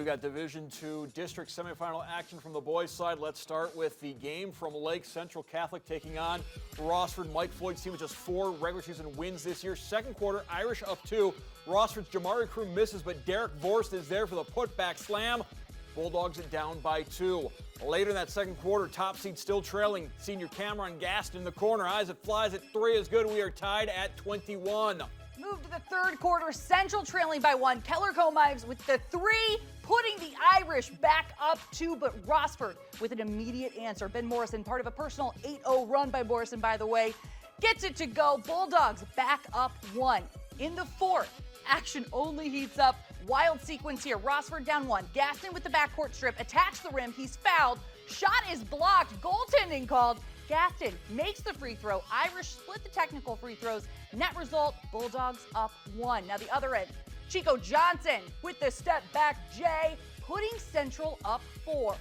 got Division II district semifinal action from the boys' side. Let's start with the game from Lake Central Catholic taking on Rossford. Mike Floyd's team with just 4 regular season wins this year. Second quarter, Irish up 2. Rossford's Jamari Crew misses, but Derek Vorst is there for the putback slam. Bulldogs it down by 2. Later in that second quarter, top seed still trailing. Senior Cameron Gaston in the corner. Eyes it flies at 3 is good. We are tied at 21. Move to the third quarter, Central trailing by 1. Keller Comives with the 3, putting the Irish back up 2, but Rossford with an immediate answer. Ben Morrison, part of a personal 8-0 run by Morrison, by the way, gets it to go. Bulldogs back up 1. In the fourth, action only heats up. Wild sequence here. Rossford down 1. Gaston with the backcourt strip, attacks the rim. He's fouled. Shot is blocked. Goaltending called. Gaston makes the free throw. Irish split the technical free throws. Net result, Bulldogs up 1. Now the other end, Chico Johnson with the step back J, putting Central up 4.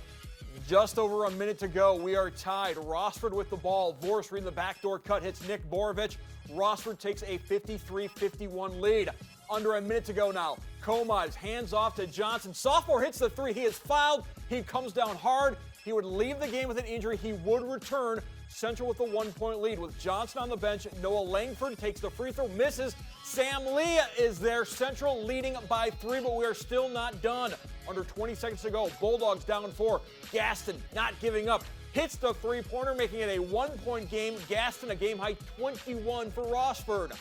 Just over a minute to go. We are tied. Rossford with the ball. Vorst reading the backdoor cut hits Nick Borovich. Rossford takes a 53-51 lead. Under a minute to go now. Comives hands off to Johnson. Sophomore hits the 3. He is fouled. He comes down hard. He would leave the game with an injury. He would return. Central with a 1-point lead with Johnson on the bench. Noah Langford takes the free throw, misses. Sam Lee is there. Central leading by 3, but we are still not done. Under 20 seconds to go. Bulldogs down 4. Gaston not giving up. Hits the three-pointer, making it a 1-point game. Gaston a game-high 21 for Rossford.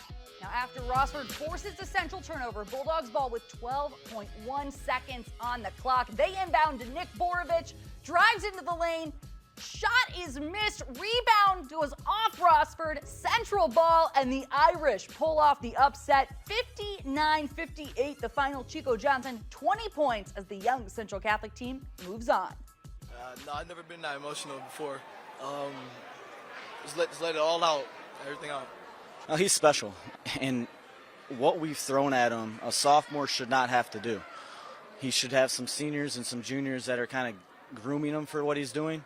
Now after Rossford forces a Central turnover, Bulldogs ball with 12.1 seconds on the clock. They inbound to Nick Borovich, drives into the lane, shot is missed, rebound goes off Rossford, Central ball, and the Irish pull off the upset. 59-58 the final. Chico Johnson, 20 points as the young Central Catholic team moves on. No, I've never been that emotional before. Just let it all out, everything out. He's special, and what we've thrown at him, a sophomore should not have to do. He should have some seniors and some juniors that are kind of grooming him for what he's doing.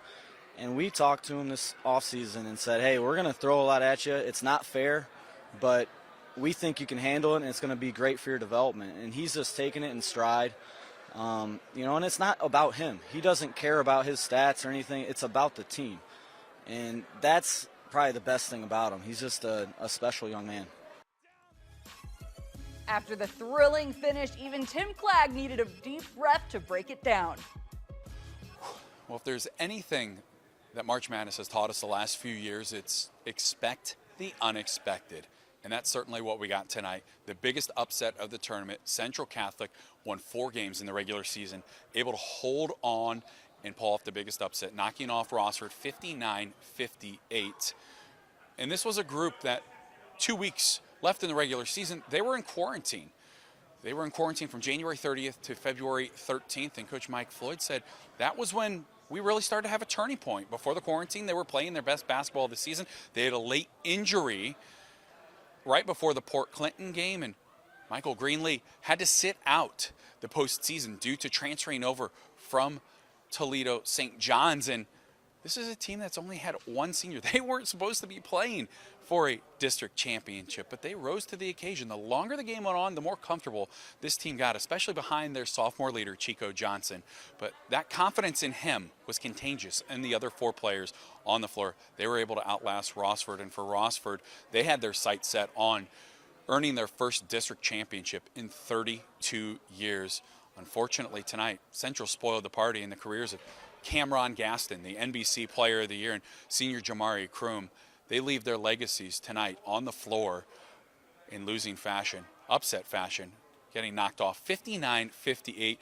And we talked to him this offseason and said, hey, we're going to throw a lot at you. It's not fair, but we think you can handle it, and it's going to be great for your development. And he's just taking it in stride. And it's not about him. He doesn't care about his stats or anything. It's about the team. And that's probably the best thing about him. He's just a special young man. After the thrilling finish, even Tim Clagg needed a deep breath to break it down. Well, if there's anything that March Madness has taught us the last few years, it's expect the unexpected. And that's certainly what we got tonight. The biggest upset of the tournament. Central Catholic won 4 games in the regular season, able to hold on and pull off the biggest upset, knocking off Rossford 59-58. And this was a group that 2 weeks left in the regular season, they were in quarantine. They were in quarantine from January 30th to February 13th, and Coach Mike Floyd said that was when we really started to have a turning point. Before the quarantine, they were playing their best basketball of the season. They had a late injury right before the Port Clinton game, and Michael Greenlee had to sit out the postseason due to transferring over from Toledo St. John's. And this is a team that's only had 1 senior. They weren't supposed to be playing for a district championship, but they rose to the occasion. The longer the game went on, the more comfortable this team got, especially behind their sophomore leader, Chico Johnson. But that confidence in him was contagious, and the other 4 players on the floor, they were able to outlast Rossford. And for Rossford, they had their sights set on earning their first district championship in 32 years. Unfortunately, tonight, Central spoiled the party in the careers of Cameron Gaston, the NBC Player of the Year, and senior Jamari Croom. They leave their legacies tonight on the floor in losing fashion, upset fashion, getting knocked off 59-58.